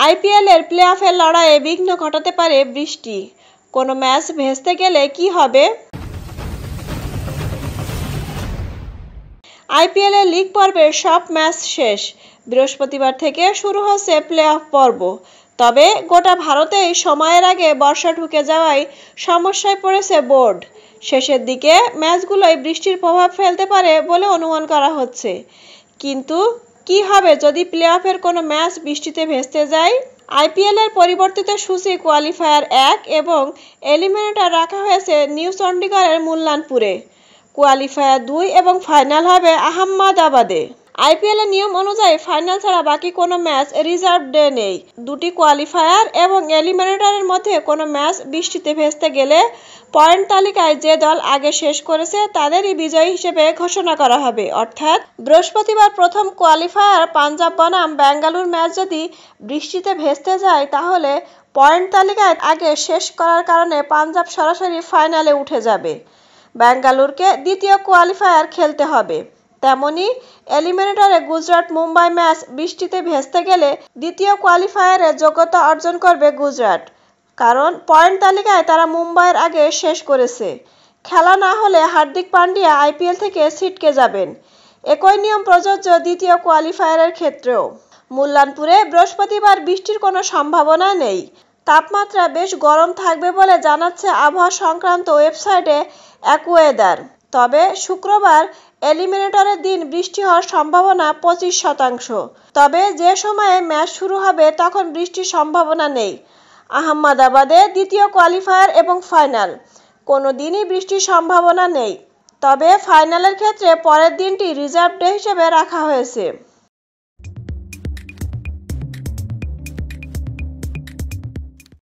আইপিএলের প্লে অফের লড়াইয়ে বিঘ্ন ঘটাতে পারে বৃষ্টি। কোনো ম্যাচ ভেস্তে গেলে কি হবে? আইপিএলের লিগ পর্বের সব ম্যাচ শেষ। বৃহস্পতিবার থেকে শুরু হচ্ছে প্লে অফ পর্ব। তবে গোটা ভারতেই সময়ের আগে বর্ষা ঢুকে যাওয়ায় সমস্যায় পড়েছে বোর্ড। শেষের দিকে ম্যাচগুলোয় বৃষ্টির প্রভাব ফেলতে পারে বলে অনুমান করা হচ্ছে। কিন্তু কি হবে যদি প্লে অফের কোনো ম্যাচ বৃষ্টিতে ভেস্তে যায়? আইপিএলের পরিবর্তিত সূচি কোয়ালিফায়ার 1 এবং এলিমিনেটর রাখা হয়েছে নিউ চণ্ডীগড়ের মুল্লানপুরে। কোয়ালিফায়ার 2 এবং ফাইনাল হবে আহমেদাবাদে। আইপিএলের নিয়ম অনুযায়ী ফাইনাল ছাড়া বাকি কোনো ম্যাচ রিজার্ভ ডে নেই। দুটি কোয়ালিফায়ার এবং এলিমিনেটরের মধ্যে কোনো ম্যাচ বৃষ্টিতে ভেস্তে গেলে পয়েন্ট তালিকায় যে দল আগে শেষ করেছে তাদেরই বিজয়ী হিসেবে ঘোষণা করা হবে। অর্থাৎ বৃহস্পতিবার প্রথম কোয়ালিফায়ার পাঞ্জাব বনাম বেঙ্গালুর ম্যাচ যদি বৃষ্টিতে ভেস্তে যায় তাহলে পয়েন্ট তালিকায় আগে শেষ করার কারণে পাঞ্জাব সরাসরি ফাইনালে উঠে যাবে। বেঙ্গালুরুকে দ্বিতীয় কোয়ালিফায়ার খেলতে হবে। তেমনি এলিমিনেটরে গুজরাট মুম্বাই ম্যাচ বৃষ্টিতে ভেস্তে গেলে দ্বিতীয় কোয়ালিফায়ারে যোগ্যতা অর্জন করবে গুজরাট, কারণ পয়েন্ট তালিকায় তারা মুম্বাইয়ের আগে শেষ করেছে। খেলা না হলে হার্দিক পান্ডিয়া আইপিএল থেকে ছিটকে যাবেন। একই নিয়ম প্রযোজ্য দ্বিতীয় কোয়ালিফায়ারের ক্ষেত্রেও। মুল্লানপুরে বৃহস্পতিবার বৃষ্টির কোনো সম্ভাবনা নেই। তাপমাত্রা বেশ গরম থাকবে বলে জানাচ্ছে আবহাওয়া সংক্রান্ত ওয়েবসাইটে অ্যাকুয়েদার। তবে শুক্রবার এলিমিনেটরের দিন বৃষ্টি হওয়ার সম্ভাবনা 25%। তবে যে সময়ে ম্যাচ শুরু হবে তখন বৃষ্টির সম্ভাবনা নেই। আহমেদাবাদে দ্বিতীয় কোয়ালিফায়ার এবং ফাইনাল কোনো দিনই বৃষ্টির সম্ভাবনা নেই। তবে ফাইনালের ক্ষেত্রে পরের দিনটি রিজার্ভ ডে হিসেবে রাখা হয়েছে।